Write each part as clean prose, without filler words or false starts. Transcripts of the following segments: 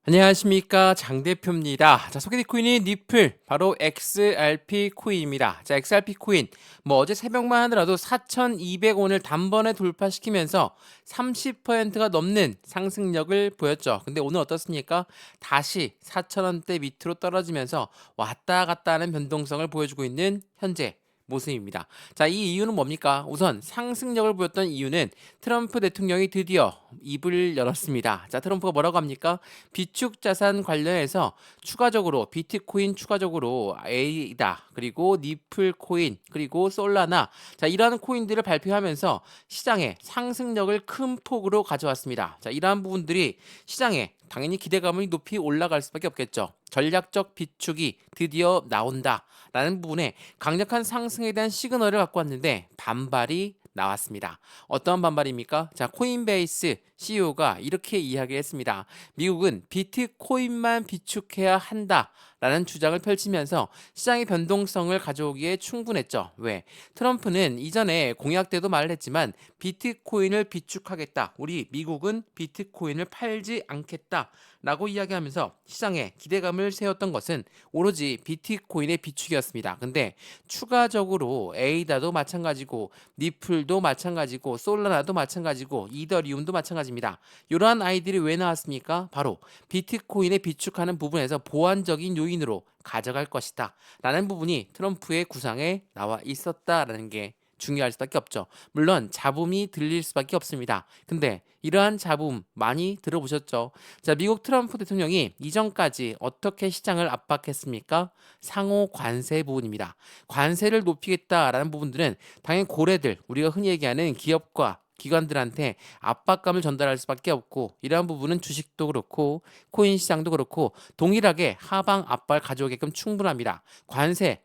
안녕하십니까, 장 대표입니다. 자, 소개된 코인이 니플, 바로 XRP 코인입니다. 자, XRP 코인 어제 새벽만 하더라도 4,200원을 단번에 돌파시키면서 30%가 넘는 상승력을 보였죠. 근데 오늘 어떻습니까? 다시 4,000원대 밑으로 떨어지면서 왔다 갔다 하는 변동성을 보여주고 있는 현재 모습입니다. 자, 이 이유는 뭡니까? 우선 상승력을 보였던 이유는 트럼프 대통령이 드디어 입을 열었습니다. 자, 트럼프가 뭐라고 합니까? 비축 자산 관련해서 추가적으로 비트코인, 추가적으로 에이다, 그리고 니플 코인, 그리고 솔라나, 자, 이러한 코인들을 발표하면서 시장에 상승력을 큰 폭으로 가져왔습니다. 자, 이러한 부분들이 시장에 당연히 기대감이 높이 올라갈 수밖에 없겠죠. 전략적 비축이 드디어 나온다라는 부분에 강력한 상승에 대한 시그널을 갖고 왔는데 반발이 나왔습니다. 어떠한 반발입니까? 자, 코인베이스 CEO가 이렇게 이야기했습니다. 미국은 비트코인만 비축해야 한다라는 주장을 펼치면서 시장의 변동성을 가져오기에 충분했죠. 왜? 트럼프는 이전에 공약 때도 말을 했지만 비트코인을 비축하겠다. 우리 미국은 비트코인을 팔지 않겠다. 라고 이야기하면서 시장에 기대감을 세웠던 것은 오로지 비트코인의 비축이었습니다. 근데 추가적으로 에이다도 마찬가지고 니플도 마찬가지고 솔라나도 마찬가지고 이더리움도 마찬가지입니다. 이러한 아이들이 왜 나왔습니까? 바로 비트코인에 비축하는 부분에서 보완적인 요인으로 가져갈 것이다 라는 부분이 트럼프의 구상에 나와 있었다라는 게 중요할 수밖에 없죠. 물론 잡음이 들릴 수밖에 없습니다. 근데 이러한 잡음 많이 들어보셨죠? 자, 미국 트럼프 대통령이 이전까지 어떻게 시장을 압박했습니까? 상호 관세 부분입니다. 관세를 높이겠다라는 부분들은 당연히 고래들, 우리가 흔히 얘기하는 기업과 기관들한테 압박감을 전달할 수밖에 없고, 이러한 부분은 주식도 그렇고 코인 시장도 그렇고 동일하게 하방 압박을 가져오게끔 충분합니다. 관세,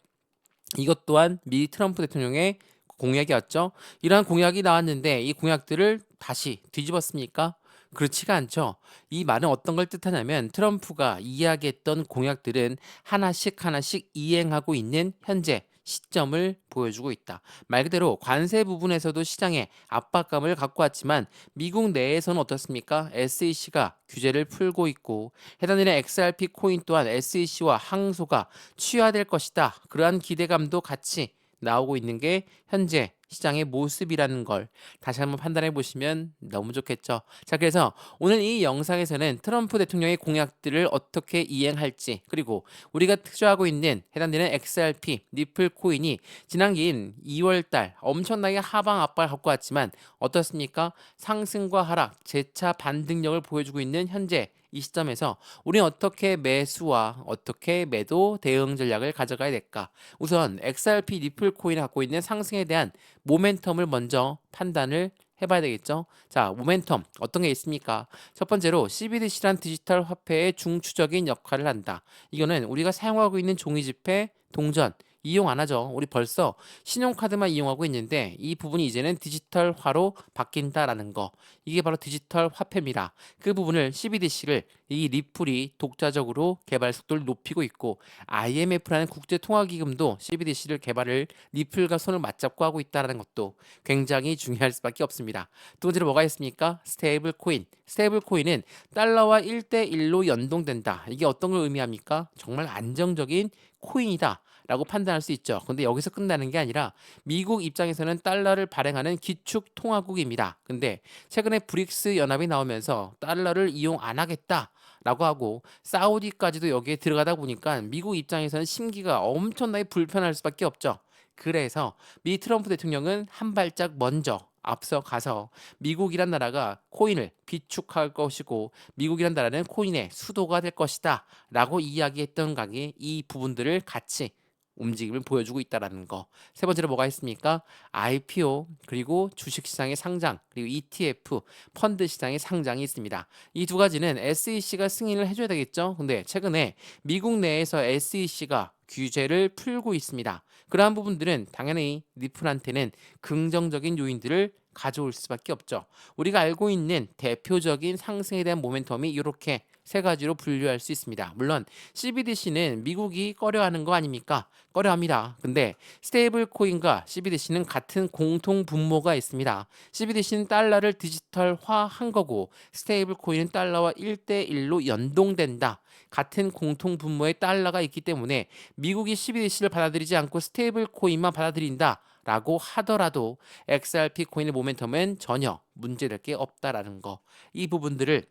이것 또한 미 트럼프 대통령의 공약이었죠. 이러한 공약이 나왔는데 이 공약들을 다시 뒤집었습니까? 그렇지가 않죠. 이 말은 어떤 걸 뜻하냐면 트럼프가 이야기했던 공약들은 하나씩 하나씩 이행하고 있는 현재 시점을 보여주고 있다. 말 그대로 관세 부분에서도 시장에 압박감을 갖고 왔지만 미국 내에서는 어떻습니까? SEC가 규제를 풀고 있고 해당되는 XRP 코인 또한 SEC와 항소가 취하될 것이다. 그러한 기대감도 같이 나오고 있는 게 현재 시장의 모습이라는 걸 다시 한번 판단해 보시면 너무 좋겠죠. 자, 그래서 오늘 이 영상에서는 트럼프 대통령의 공약들을 어떻게 이행할지, 그리고 우리가 투자하고 있는 해당되는 XRP, 니플 코인이 지난긴 2월 달 엄청나게 하방 압박을 갖고 왔지만 어떻습니까? 상승과 하락, 재차 반등력을 보여주고 있는 현재 이 시점에서 우리는 어떻게 매수와 어떻게 매도 대응 전략을 가져가야 될까? 우선 XRP 니플 코인이 갖고 있는 상승에 대한 모멘텀을 먼저 판단을 해봐야 되겠죠. 자, 모멘텀 어떤 게 있습니까? 첫 번째로 CBDC란 디지털 화폐의 중추적인 역할을 한다. 이거는 우리가 사용하고 있는 종이지폐, 동전 이용 안 하죠. 우리 벌써 신용카드만 이용하고 있는데 이 부분이 이제는 디지털화로 바뀐다라는 거. 이게 바로 디지털 화폐입니다. 그 부분을 CBDC를 이 리플이 독자적으로 개발 속도를 높이고 있고 IMF라는 국제통화기금도 CBDC를 개발을 리플과 손을 맞잡고 하고 있다는 것도 굉장히 중요할 수밖에 없습니다. 두 번째로 뭐가 있습니까? 스테이블 코인. 스테이블 코인은 달러와 1대1로 연동된다. 이게 어떤 걸 의미합니까? 정말 안정적인 코인이다. 라고 판단할 수 있죠. 근데 여기서 끝나는 게 아니라 미국 입장에서는 달러를 발행하는 기축 통화국입니다. 근데 최근에 브릭스 연합이 나오면서 달러를 이용 안 하겠다. 라고 하고 사우디까지도 여기에 들어가다 보니까 미국 입장에서는 심기가 엄청나게 불편할 수밖에 없죠. 그래서 미 트럼프 대통령은 한 발짝 먼저 앞서 가서 미국이란 나라가 코인을 비축할 것이고 미국이란 나라는 코인의 수도가 될 것이다 라고 이야기했던 강의 이 부분들을 같이 움직임을 보여주고 있다라는 거. 세 번째로 뭐가 있습니까? IPO 그리고 주식시장의 상장 그리고 ETF 펀드 시장의 상장이 있습니다. 이 두 가지는 SEC가 승인을 해줘야 되겠죠. 근데 최근에 미국 내에서 SEC가 규제를 풀고 있습니다. 그러한 부분들은 당연히 리플한테는 긍정적인 요인들을 가져올 수밖에 없죠. 우리가 알고 있는 대표적인 상승에 대한 모멘텀이 이렇게 세 가지로 분류할 수 있습니다. 물론 CBDC는 미국이 꺼려하는 거 아닙니까? 꺼려합니다. 근데 스테이블 코인과 CBDC는 같은 공통 분모가 있습니다. CBDC는 달러를 디지털화한 거고 스테이블 코인은 달러와 1대1로 연동된다. 같은 공통 분모의 달러가 있기 때문에 미국이 CBDC를 받아들이지 않고 스테이블 코인만 받아들인다. 라고 하더라도 XRP 코인의 모멘텀은 전혀 문제될 게 없다라는 거. 이 부분들을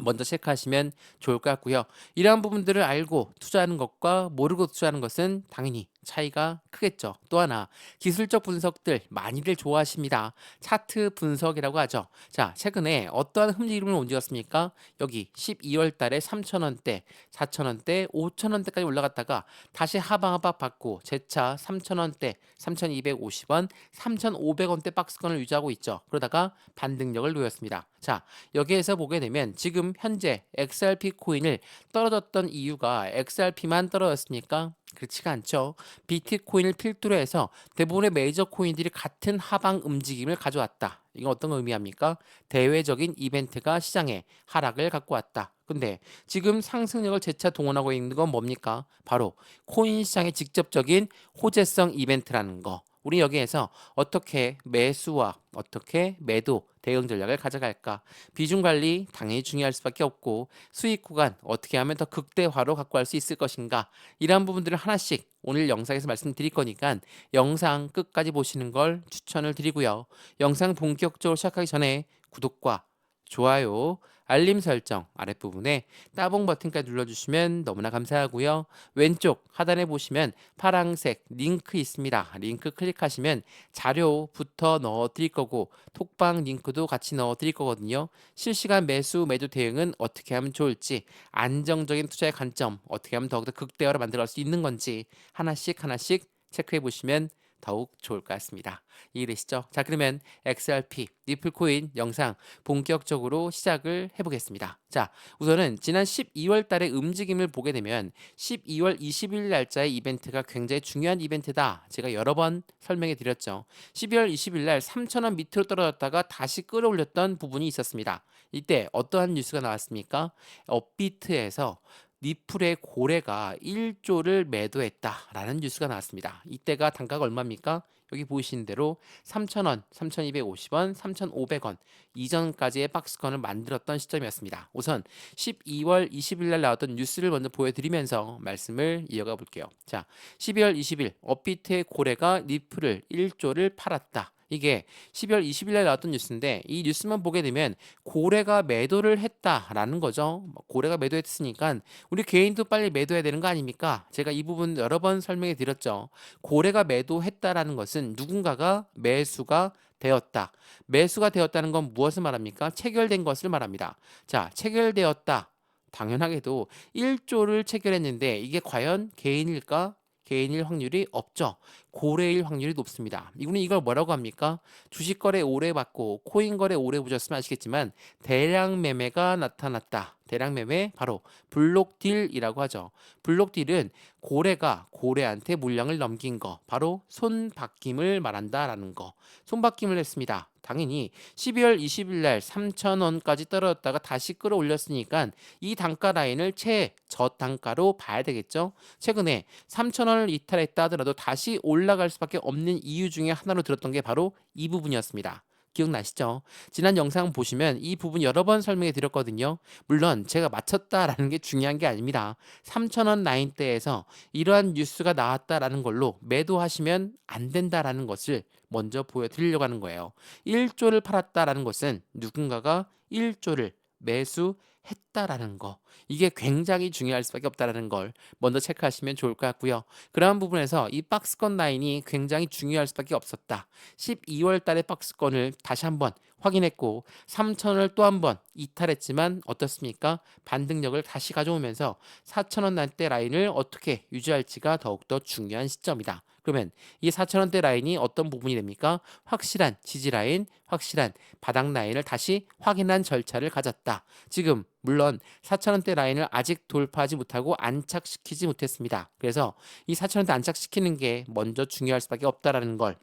먼저 체크하시면 좋을 것 같고요. 이러한 부분들을 알고 투자하는 것과 모르고 투자하는 것은 당연히 차이가 크겠죠. 또 하나 기술적 분석들 많이들 좋아하십니다. 차트 분석이라고 하죠. 자, 최근에 어떠한 흠집을 못 이었습니까? 여기 12월 달에 3,000원대, 4,000원대, 5,000원대까지 올라갔다가 다시 하방 받고 재차 3,000원대, 3,250원, 3,500원대 박스권을 유지하고 있죠. 그러다가 반등력을 놓였습니다. 자, 여기에서 보게 되면 지금 현재 XRP 코인을 떨어졌던 이유가 XRP만 떨어졌습니까? 그렇지가 않죠. 비트코인을 필두로 해서 대부분의 메이저 코인들이 같은 하방 움직임을 가져왔다. 이건 어떤 걸 의미합니까? 대외적인 이벤트가 시장에 하락을 갖고 왔다. 근데 지금 상승력을 재차 동원하고 있는 건 뭡니까? 바로 코인 시장의 직접적인 호재성 이벤트라는 거. 우리 여기에서 어떻게 매수와 어떻게 매도 대응 전략을 가져갈까? 비중 관리 당연히 중요할 수밖에 없고 수익 구간 어떻게 하면 더 극대화로 갖고 갈 수 있을 것인가? 이러한 부분들을 하나씩 오늘 영상에서 말씀드릴 거니까 영상 끝까지 보시는 걸 추천을 드리고요. 영상 본격적으로 시작하기 전에 구독과 좋아요, 알림 설정 아랫부분에 따봉 버튼까지 눌러주시면 너무나 감사하고요. 왼쪽 하단에 보시면 파란색 링크 있습니다. 링크 클릭하시면 자료부터 넣어 드릴 거고 톡방 링크도 같이 넣어 드릴 거거든요. 실시간 매수 매도 대응은 어떻게 하면 좋을지, 안정적인 투자의 관점 어떻게 하면 더욱더 극대화로 만들어갈 수 있는 건지 하나씩 하나씩 체크해 보시면 더욱 좋을 것 같습니다. 이해되시죠? 자, 그러면 XRP 니플코인 영상 본격적으로 시작을 해보겠습니다. 자, 우선은 지난 12월 달의 움직임을 보게 되면 12월 20일 날짜의 이벤트가 굉장히 중요한 이벤트다. 제가 여러 번 설명해 드렸죠. 12월 20일 날 3,000원 밑으로 떨어졌다가 다시 끌어올렸던 부분이 있었습니다. 이때 어떠한 뉴스가 나왔습니까? 업비트에서 니플의 고래가 1조를 매도했다라는 뉴스가 나왔습니다. 이때가 단가가 얼마입니까? 여기 보이시는 대로 3,000원, 3,250원, 3,500원 이전까지의 박스권을 만들었던 시점이었습니다. 우선 12월 20일 날 나왔던 뉴스를 먼저 보여드리면서 말씀을 이어가 볼게요. 자, 12월 20일 업비트의 고래가 니플을 1조를 팔았다. 이게 12월 20일 날 나왔던 뉴스인데 이 뉴스만 보게 되면 고래가 매도를 했다라는 거죠. 고래가 매도했으니까 우리 개인도 빨리 매도해야 되는 거 아닙니까? 제가 이 부분 여러 번 설명해 드렸죠. 고래가 매도했다라는 것은 누군가가 매수가 되었다. 매수가 되었다는 건 무엇을 말합니까? 체결된 것을 말합니다. 자, 체결되었다. 당연하게도 1조를 체결했는데 이게 과연 개인일까? 개인일 확률이 없죠. 고래일 확률이 높습니다. 이분은 이걸 뭐라고 합니까? 주식 거래 오래 받고 코인 거래 오래 보셨으면 아시겠지만 대량 매매가 나타났다. 대량 매매 바로 블록딜이라고 하죠. 블록딜은 고래가 고래한테 물량을 넘긴 거, 바로 손바뀜을 말한다라는 거. 손바뀜을 했습니다. 당연히 12월 20일 날 3,000원까지 떨어졌다가 다시 끌어올렸으니까 이 단가 라인을 최저단가로 봐야 되겠죠. 최근에 3,000원을 이탈했다 하더라도 다시 올라갈 수밖에 없는 이유 중에 하나로 들었던 게 바로 이 부분이었습니다. 기억나시죠? 지난 영상 보시면 이 부분 여러 번 설명해 드렸거든요. 물론 제가 맞췄다라는 게 중요한 게 아닙니다. 3,000원 라인대에서 이러한 뉴스가 나왔다라는 걸로 매도하시면 안 된다라는 것을 먼저 보여드리려고 하는 거예요. 1조를 팔았다라는 것은 누군가가 1조를 매수했다라는 거. 이게 굉장히 중요할 수밖에 없다라는 걸 먼저 체크하시면 좋을 것 같고요. 그러한 부분에서 이 박스권 라인이 굉장히 중요할 수밖에 없었다. 12월 달의 박스권을 다시 한번 확인했고 3,000원을 또 한번 이탈했지만 어떻습니까? 반등력을 다시 가져오면서 4,000원 날대 라인을 어떻게 유지할지가 더욱더 중요한 시점이다. 그러면 이 4,000원대 라인이 어떤 부분이 됩니까? 확실한 지지 라인, 확실한 바닥 라인을 다시 확인한 절차를 가졌다. 지금 물론 4,000원대 라인을 아직 돌파하지 못하고 안착시키지 못했습니다. 그래서 이 4,000원대 안착시키는 게 먼저 중요할 수밖에 없다라는 걸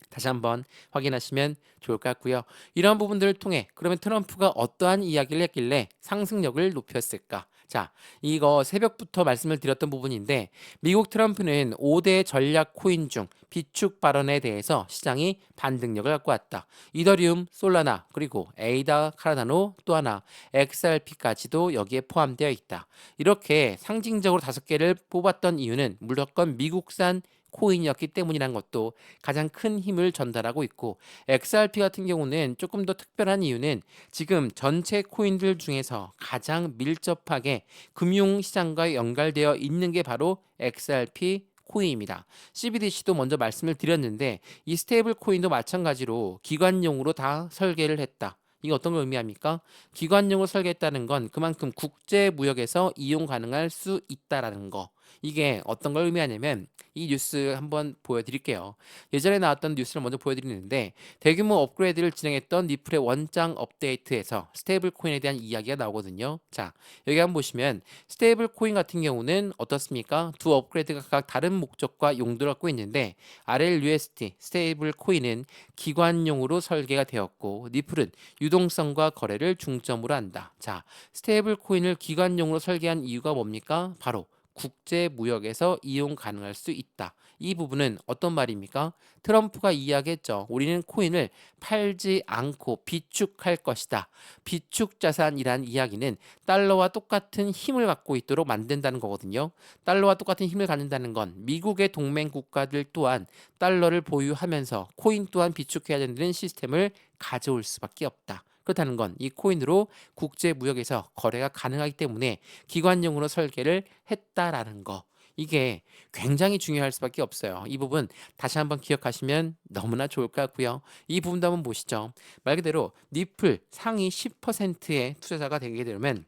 다시 한번 확인하시면 좋을 것 같고요. 이러한 부분들을 통해 그러면 트럼프가 어떠한 이야기를 했길래 상승력을 높였을까? 자, 이거 새벽부터 말씀을 드렸던 부분인데 미국 트럼프는 5대 전략 코인 중 비축 발언에 대해서 시장이 반등력을 갖고 왔다. 이더리움, 솔라나, 그리고 에이다, 카르다노 또 하나 XRP까지도 여기에 포함되어 있다. 이렇게 상징적으로 5개를 뽑았던 이유는 무조건 미국산 코인이었기 때문이라는 것도 가장 큰 힘을 전달하고 있고 XRP 같은 경우는 조금 더 특별한 이유는 지금 전체 코인들 중에서 가장 밀접하게 금융시장과 연결되어 있는 게 바로 XRP 코인입니다. CBDC도 먼저 말씀을 드렸는데 이 스테이블 코인도 마찬가지로 기관용으로 다 설계를 했다. 이게 어떤 걸 의미합니까? 기관용으로 설계했다는 건 그만큼 국제 무역에서 이용 가능할 수 있다라는 거. 이게 어떤 걸 의미하냐면 이 뉴스 한번 보여드릴게요. 예전에 나왔던 뉴스를 먼저 보여드리는데 대규모 업그레이드를 진행했던 리플의 원장 업데이트에서 스테이블 코인에 대한 이야기가 나오거든요. 자, 여기 한번 보시면 스테이블 코인 같은 경우는 어떻습니까? 두 업그레이드가 각각 다른 목적과 용도를 갖고 있는데 RLUSD 스테이블 코인은 기관용으로 설계가 되었고 리플은 유동성과 거래를 중점으로 한다. 자, 스테이블 코인을 기관용으로 설계한 이유가 뭡니까? 바로 국제 무역에서 이용 가능할 수 있다. 이 부분은 어떤 말입니까? 트럼프가 이야기했죠. 우리는 코인을 팔지 않고 비축할 것이다. 비축 자산이란 이야기는 달러와 똑같은 힘을 갖고 있도록 만든다는 거거든요. 달러와 똑같은 힘을 갖는다는 건 미국의 동맹 국가들 또한 달러를 보유하면서 코인 또한 비축해야 되는 시스템을 가져올 수밖에 없다. 그렇다는 건 이 코인으로 국제 무역에서 거래가 가능하기 때문에 기관용으로 설계를 했다라는 거. 이게 굉장히 중요할 수밖에 없어요. 이 부분 다시 한번 기억하시면 너무나 좋을 것 같고요. 이 부분도 한번 보시죠. 말 그대로 니플 상위 10%의 투자자가 되게 되면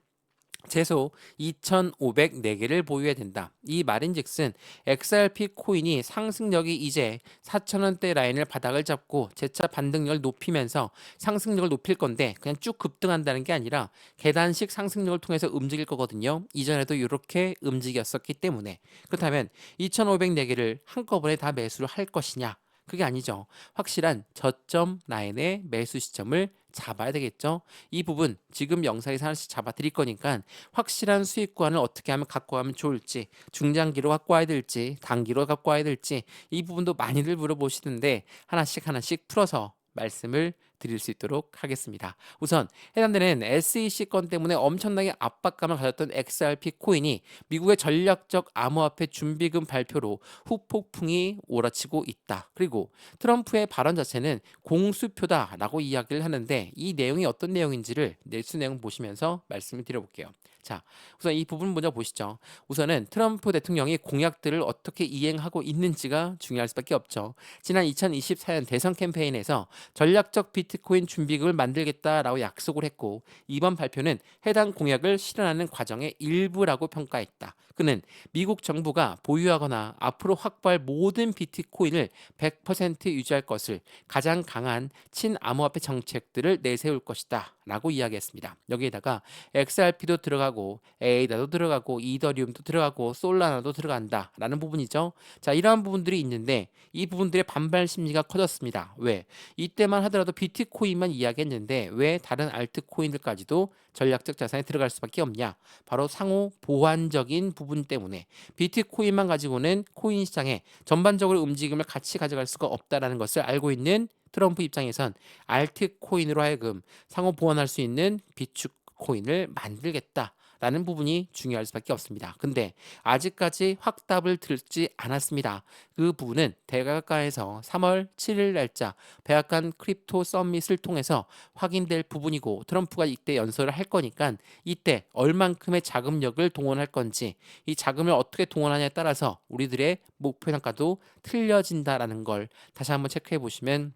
최소 2,504개를 보유해야 된다. 이 말인즉슨 XRP 코인이 상승력이 이제 4,000원대 라인을 바닥을 잡고 재차 반등력을 높이면서 상승력을 높일 건데 그냥 쭉 급등한다는 게 아니라 계단식 상승력을 통해서 움직일 거거든요. 이전에도 이렇게 움직였었기 때문에 그렇다면 2,504개를 한꺼번에 다 매수를 할 것이냐? 그게 아니죠. 확실한 저점 라인의 매수 시점을 잡아야 되겠죠. 이 부분 지금 영상에서 하나씩 잡아 드릴 거니까 확실한 수익권을 어떻게 하면 갖고 가면 좋을지, 중장기로 갖고 와야 될지, 단기로 갖고 와야 될지 이 부분도 많이들 물어보시는데 하나씩 풀어서 말씀을 드릴 수 있도록 하겠습니다. 우선 해당되는 SEC 건 때문에 엄청나게 압박감을 가졌던 XRP 코인이 미국의 전략적 암호화폐 준비금 발표로 후폭풍이 몰아치고 있다. 그리고 트럼프의 발언 자체는 공수표다라고 이야기를 하는데 이 내용이 어떤 내용인지를 뉴스 내용 보시면서 말씀을 드려볼게요. 자, 우선 이 부분 먼저 보시죠. 우선은 트럼프 대통령이 공약들을 어떻게 이행하고 있는지가 중요할 수밖에 없죠. 지난 2024년 대선 캠페인에서 전략적 비트코인 준비금을 만들겠다라고 약속을 했고 이번 발표는 해당 공약을 실현하는 과정의 일부라고 평가했다. 그는 미국 정부가 보유하거나 앞으로 확보할 모든 비트코인을 100% 유지할 것을 가장 강한 친암호화폐 정책들을 내세울 것이다 라고 이야기했습니다. 여기에다가 XRP도 들어가고 에이다도 들어가고 이더리움도 들어가고 솔라나도 들어간다 라는 부분이죠. 자, 이러한 부분들이 있는데 이 부분들의 반발 심리가 커졌습니다. 왜? 이때만 하더라도 비트코인만 이야기했는데 왜 다른 알트코인들까지도 전략적 자산에 들어갈 수밖에 없냐? 바로 상호 보완적인 부분 때문에 비트코인만 가지고는 코인 시장에 전반적으로 움직임을 같이 가져갈 수가 없다라는 것을 알고 있는 트럼프 입장에선 알트코인으로 하여금 상호 보완할 수 있는 비트코인을 만들겠다. 라는 부분이 중요할 수밖에 없습니다. 근데 아직까지 확답을 듣지 않았습니다. 그 부분은 대각관에서 3월 7일 날짜 백악관 크립토 서밋을 통해서 확인될 부분이고 트럼프가 이때 연설을 할 거니까 이때 얼만큼의 자금력을 동원할 건지 이 자금을 어떻게 동원하냐에 따라서 우리들의 목표 단가도 틀려진다라는 걸 다시 한번 체크해 보시면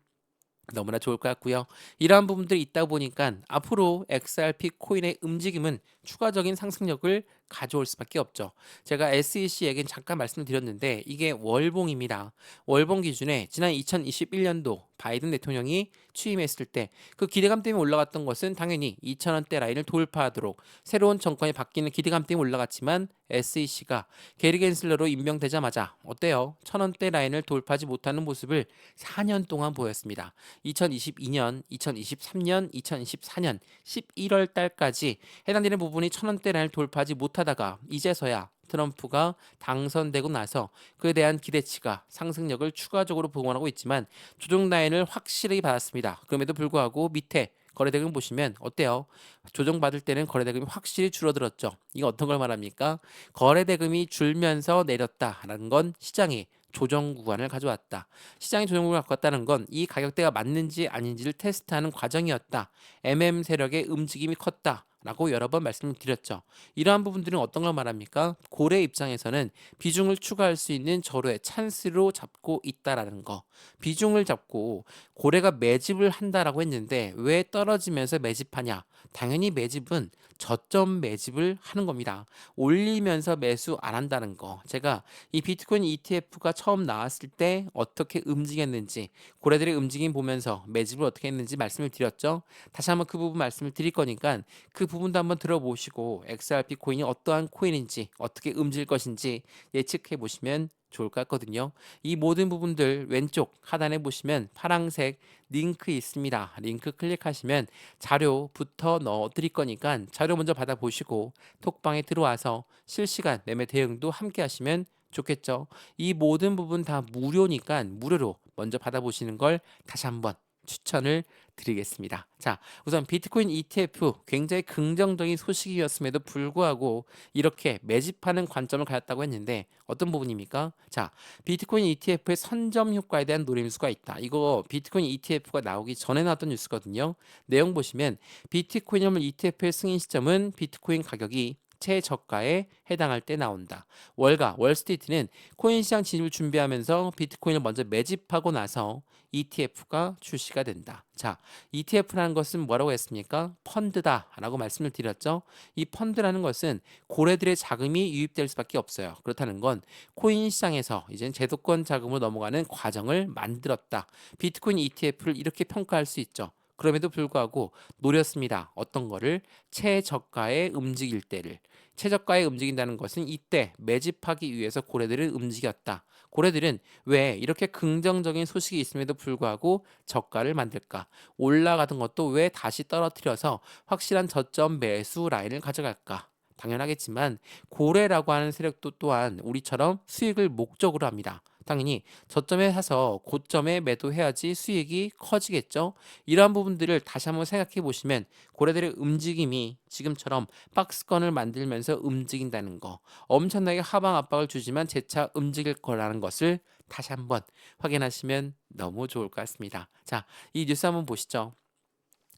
너무나 좋을 것 같고요. 이러한 부분들이 있다 보니까 앞으로 XRP 코인의 움직임은 추가적인 상승력을 가져올 수밖에 없죠. 제가 SEC 얘기는 잠깐 말씀드렸는데 이게 월봉입니다. 월봉 기준에 지난 2021년도 바이든 대통령이 취임했을 때 그 기대감 때문에 올라갔던 것은 당연히 2,000원대 라인을 돌파하도록 새로운 정권이 바뀌는 기대감 때문에 올라갔지만 SEC가 게리 겐슬러로 임명되자마자 어때요? 1,000원대 라인을 돌파하지 못하는 모습을 4년 동안 보였습니다. 2022년, 2023년, 2024년 11월 달까지 해당되는 부분이 1,000원대 라인을 돌파하지 못하다가 이제서야 트럼프가 당선되고 나서 그에 대한 기대치가 상승력을 추가적으로 복원하고 있지만 조정 라인을 확실히 받았습니다. 그럼에도 불구하고 밑에 거래대금 보시면 어때요? 조정받을 때는 거래대금이 확실히 줄어들었죠. 이거 어떤 걸 말합니까? 거래대금이 줄면서 내렸다라는 건 시장이 조정 구간을 가져왔다. 시장이 조정 구간을 갖고 왔다는 건 이 가격대가 맞는지 아닌지를 테스트하는 과정이었다. MM 세력의 움직임이 컸다. 라고 여러 번 말씀을 드렸죠. 이러한 부분들은 어떤 걸 말합니까? 고래 입장에서는 비중을 추가할 수 있는 절호의 찬스로 잡고 있다라는 거. 비중을 잡고 고래가 매집을 한다라고 했는데 왜 떨어지면서 매집하냐? 당연히 매집은 저점 매집을 하는 겁니다. 올리면서 매수 안 한다는 거. 제가 이 비트코인 ETF가 처음 나왔을 때 어떻게 움직였는지 고래들의 움직임 보면서 매집을 어떻게 했는지 말씀을 드렸죠. 다시 한번 그 부분 말씀을 드릴 거니까 그 부분도 한번 들어보시고 XRP 코인이 어떠한 코인인지 어떻게 움직일 것인지 예측해 보시면 좋을 것 같거든요. 이 모든 부분들 왼쪽 하단에 보시면 파란색 링크 있습니다. 링크 클릭하시면 자료부터 넣어 드릴 거니까 자료 먼저 받아보시고 톡방에 들어와서 실시간 매매 대응도 함께 하시면 좋겠죠. 이 모든 부분 다 무료니까 무료로 먼저 받아보시는 걸 다시 한번 추천을 드리겠습니다. 자, 우선 비트코인 ETF 굉장히 긍정적인 소식이었음에도 불구하고 이렇게 매집하는 관점을 가졌다고 했는데 어떤 부분입니까? 자, 비트코인 ETF의 선점 효과에 대한 노림수가 있다. 이거 비트코인 ETF가 나오기 전에 나왔던 뉴스거든요. 내용 보시면 비트코인 현물 ETF의 승인 시점은 비트코인 가격이 최저가에 해당할 때 나온다. 월가 월스트리트는 코인 시장 진입을 준비하면서 비트코인을 먼저 매집하고 나서 ETF가 출시가 된다. 자, ETF라는 것은 뭐라고 했습니까? 펀드다라고 말씀을 드렸죠. 이 펀드라는 것은 고래들의 자금이 유입될 수밖에 없어요. 그렇다는 건 코인 시장에서 이제 제도권 자금으로 넘어가는 과정을 만들었다. 비트코인 ETF를 이렇게 평가할 수 있죠. 그럼에도 불구하고 노렸습니다. 어떤 거를? 최저가에 움직일 때를. 최저가에 움직인다는 것은 이때 매집하기 위해서 고래들을 움직였다. 고래들은 왜 이렇게 긍정적인 소식이 있음에도 불구하고 저가를 만들까? 올라가던 것도 왜 다시 떨어뜨려서 확실한 저점 매수 라인을 가져갈까? 당연하겠지만 고래라고 하는 세력도 또한 우리처럼 수익을 목적으로 합니다. 당연히 저점에 사서 고점에 매도해야지 수익이 커지겠죠. 이러한 부분들을 다시 한번 생각해 보시면 고래들의 움직임이 지금처럼 박스권을 만들면서 움직인다는 거, 엄청나게 하방 압박을 주지만 재차 움직일 거라는 것을 다시 한번 확인하시면 너무 좋을 것 같습니다. 자, 이 뉴스 한번 보시죠.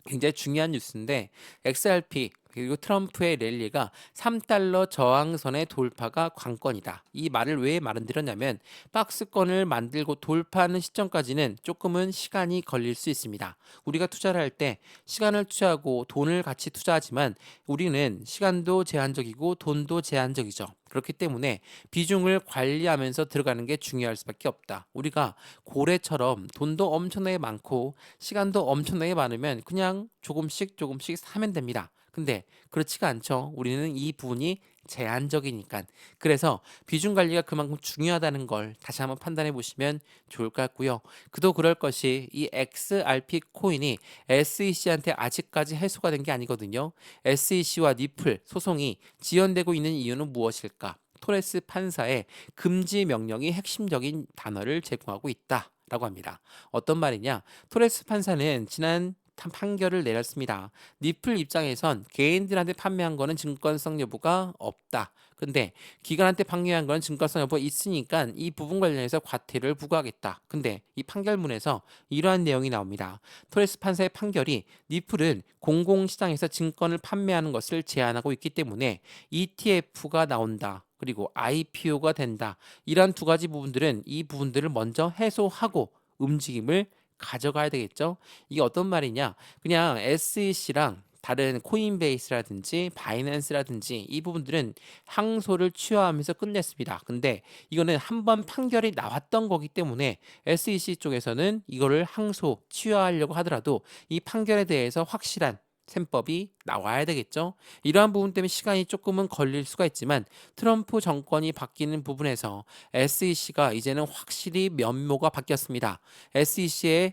굉장히 중요한 뉴스인데 XRP 그리고 트럼프의 랠리가 3달러 저항선의 돌파가 관건이다. 이 말을 왜 말씀드렸냐면 박스권을 만들고 돌파하는 시점까지는 조금은 시간이 걸릴 수 있습니다. 우리가 투자를 할 때 시간을 투자하고 돈을 같이 투자하지만 우리는 시간도 제한적이고 돈도 제한적이죠. 그렇기 때문에 비중을 관리하면서 들어가는 게 중요할 수밖에 없다. 우리가 고래처럼 돈도 엄청나게 많고 시간도 엄청나게 많으면 그냥 조금씩 조금씩 사면 됩니다. 근데 그렇지가 않죠. 우리는 이 부분이 제한적이니까. 그래서 비중 관리가 그만큼 중요하다는 걸 다시 한번 판단해 보시면 좋을 것 같고요. 그도 그럴 것이 이 XRP 코인이 SEC한테 아직까지 해소가 된 게 아니거든요. SEC와 니플 소송이 지연되고 있는 이유는 무엇일까? 토레스 판사의 금지 명령이 핵심적인 단어를 제공하고 있다라고 합니다. 어떤 말이냐? 토레스 판사는 지난 판결을 내렸습니다. 니플 입장에선 개인들한테 판매한 거는 증권성 여부가 없다. 근데 기관한테 판매한 거는 증권성 여부가 있으니까 이 부분 관련해서 과태료를 부과하겠다. 근데 이 판결문에서 이러한 내용이 나옵니다. 토레스 판사의 판결이 니플은 공공시장에서 증권을 판매하는 것을 제한하고 있기 때문에 ETF가 나온다. 그리고 IPO가 된다. 이러한 두 가지 부분들은 이 부분들을 먼저 해소하고 움직임을 가져가야 되겠죠. 이게 어떤 말이냐? 그냥 SEC랑 다른 코인베이스라든지 바이낸스라든지 이 부분들은 항소를 취하하면서 끝냈습니다. 근데 이거는 한번 판결이 나왔던 거기 때문에 SEC 쪽에서는 이거를 항소 취하하려고 하더라도 이 판결에 대해서 확실한 셈법이 나와야 되겠죠. 이러한 부분 때문에 시간이 조금은 걸릴 수가 있지만 트럼프 정권이 바뀌는 부분에서 SEC가 이제는 확실히 면모가 바뀌었습니다. SEC의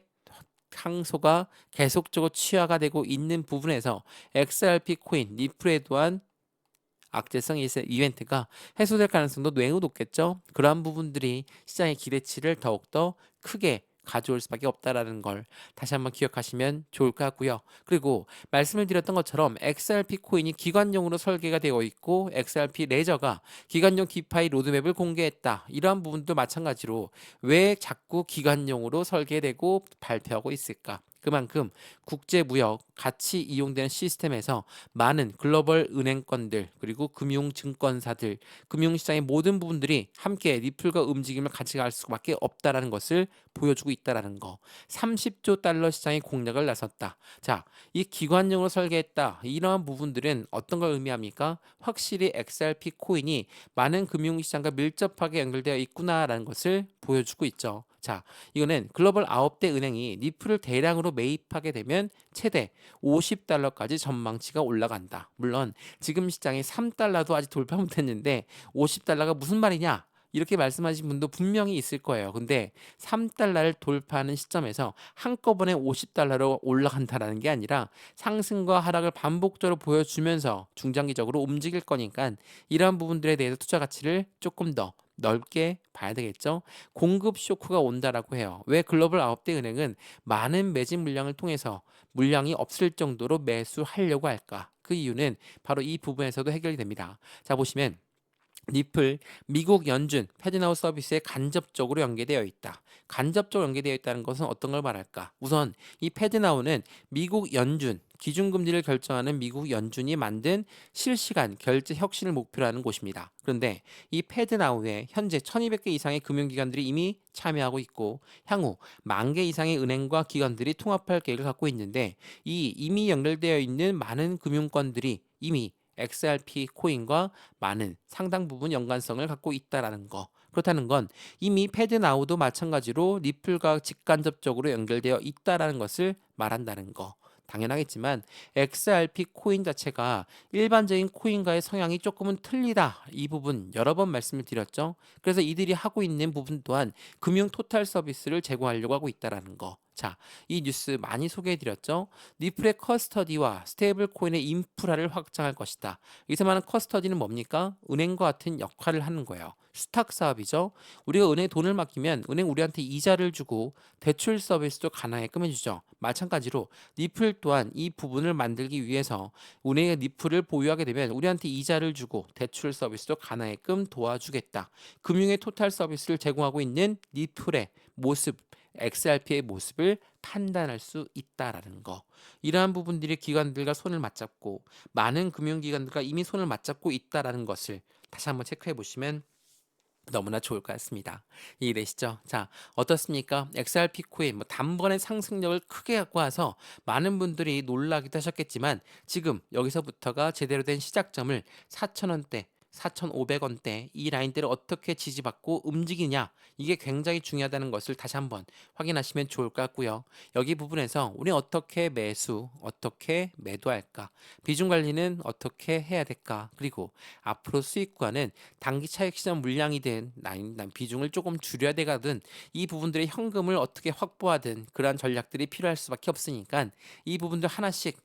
항소가 계속적으로 취하가 되고 있는 부분에서 XRP 코인 리플에 대한 악재성 이벤트가 해소될 가능성도 매우 높겠죠. 그러한 부분들이 시장의 기대치를 더욱더 크게 가져올 수밖에 없다라는 걸 다시 한번 기억하시면 좋을 것 같고요. 그리고 말씀을 드렸던 것처럼 XRP 코인이 기관용으로 설계가 되어 있고 XRP 레저가 기관용 디파이 로드맵을 공개했다. 이러한 부분도 마찬가지로 왜 자꾸 기관용으로 설계되고 발표하고 있을까? 그만큼 국제무역, 같이 이용되는 시스템에서 많은 글로벌 은행권들 그리고 금융증권사들, 금융시장의 모든 부분들이 함께 리플과 움직임을 같이 갈 수밖에 없다라는 것을 보여주고 있다라는 거. 30조 달러 시장의 공략을 나섰다. 자, 이 기관용으로 설계했다. 이러한 부분들은 어떤 걸 의미합니까? 확실히 XRP 코인이 많은 금융시장과 밀접하게 연결되어 있구나라는 것을 보여주고 있죠. 자, 이거는 글로벌 9대 은행이 리플을 대량으로 매입하게 되면 최대 50달러까지 전망치가 올라간다. 물론 지금 시장이 3달러도 아직 돌파 못했는데 50달러가 무슨 말이냐? 이렇게 말씀하신 분도 분명히 있을 거예요. 근데 3달러를 돌파하는 시점에서 한꺼번에 50달러로 올라간다라는 게 아니라 상승과 하락을 반복적으로 보여주면서 중장기적으로 움직일 거니까 이러한 부분들에 대해서 투자 가치를 조금 더 넓게 봐야 되겠죠. 공급 쇼크가 온다라고 해요. 왜 글로벌 9대 은행은 많은 매집 물량을 통해서 물량이 없을 정도로 매수하려고 할까? 그 이유는 바로 이 부분에서도 해결이 됩니다. 자, 보시면 리플 미국 연준 패드나우 서비스에 간접적으로 연계되어 있다. 간접적으로 연계되어 있다는 것은 어떤 걸 말할까? 우선 이 패드나우는 미국 연준 기준금리를 결정하는 미국 연준이 만든 실시간 결제 혁신을 목표로 하는 곳입니다. 그런데 이 패드나우에 현재 1200개 이상의 금융기관들이 이미 참여하고 있고 향후 10,000개 이상의 은행과 기관들이 통합할 계획을 갖고 있는데 이 이미 연결되어 있는 많은 금융권들이 이미 XRP 코인과 많은 상당 부분 연관성을 갖고 있다라는 거. 그렇다는 건 이미 패드나우도 마찬가지로 리플과 직간접적으로 연결되어 있다라는 것을 말한다는 거. 당연하겠지만 XRP 코인 자체가 일반적인 코인과의 성향이 조금은 틀리다. 이 부분 여러 번 말씀을 드렸죠. 그래서 이들이 하고 있는 부분 또한 금융 토탈 서비스를 제공하려고 하고 있다라는 거. 자, 이 뉴스 많이 소개해 드렸죠. 리플의 커스터디와 스테이블 코인의 인프라를 확장할 것이다. 여기서 말하는 커스터디는 뭡니까? 은행과 같은 역할을 하는 거예요. 수탁 사업이죠. 우리가 은행에 돈을 맡기면 은행 우리한테 이자를 주고 대출 서비스도 가능하게끔 해주죠. 마찬가지로 리플 또한 이 부분을 만들기 위해서 은행의 리플을 보유하게 되면 우리한테 이자를 주고 대출 서비스도 가능하게끔 도와주겠다. 금융의 토탈 서비스를 제공하고 있는 리플의 모습, XRP의 모습을 판단할 수 있다라는 거. 이러한 부분들이 기관들과 손을 맞잡고 많은 금융기관들과 이미 손을 맞잡고 있다라는 것을 다시 한번 체크해 보시면 너무나 좋을 것 같습니다. 이해되시죠? 자, 어떻습니까? XRP 코인 단번에 상승력을 크게 갖고 와서 많은 분들이 놀라기도 하셨겠지만 지금 여기서부터가 제대로 된 시작점을 4,000원대 4,500원대 이 라인대를 어떻게 지지받고 움직이냐 이게 굉장히 중요하다는 것을 다시 한번 확인하시면 좋을 것 같고요. 여기 부분에서 우리 어떻게 매수, 어떻게 매도할까? 비중 관리는 어떻게 해야 될까? 그리고 앞으로 수익과는 단기 차익 시장 물량이든 난 비중을 조금 줄여야 되거든 이 부분들의 현금을 어떻게 확보하든 그러한 전략들이 필요할 수밖에 없으니까 이 부분들 하나씩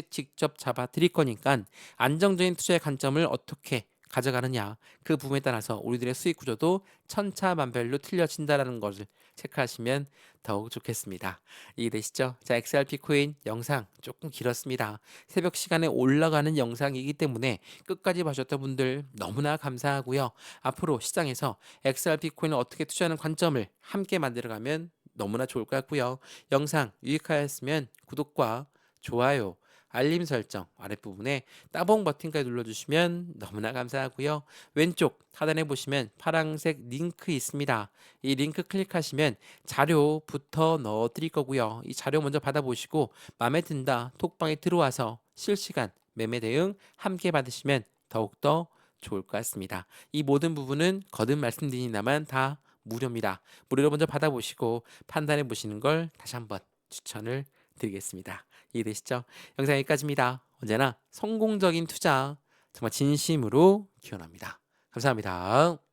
직접 잡아 드릴 거니까 안정적인 투자의 관점을 어떻게 가져가느냐 그 부분에 따라서 우리들의 수익 구조도 천차만별로 틀려진다라는 것을 체크하시면 더욱 좋겠습니다. 이해되시죠? 자, XRP 코인 영상 조금 길었습니다. 새벽 시간에 올라가는 영상이기 때문에 끝까지 봐주셨던 분들 너무나 감사하고요. 앞으로 시장에서 XRP 코인을 어떻게 투자하는 관점을 함께 만들어가면 너무나 좋을 것 같고요. 영상 유익하였으면 구독과 좋아요 알림 설정 아랫부분에 따봉 버튼까지 눌러주시면 너무나 감사하고요. 왼쪽 하단에 보시면 파란색 링크 있습니다. 이 링크 클릭하시면 자료부터 넣어 드릴 거고요. 이 자료 먼저 받아보시고 마음에 든다 톡방에 들어와서 실시간 매매 대응 함께 받으시면 더욱더 좋을 것 같습니다. 이 모든 부분은 거듭 말씀드리나만 다 무료입니다. 무료로 먼저 받아보시고 판단해 보시는 걸 다시 한번 추천을 드리겠습니다. 이해되시죠? 영상 여기까지입니다. 언제나 성공적인 투자 정말 진심으로 기원합니다. 감사합니다.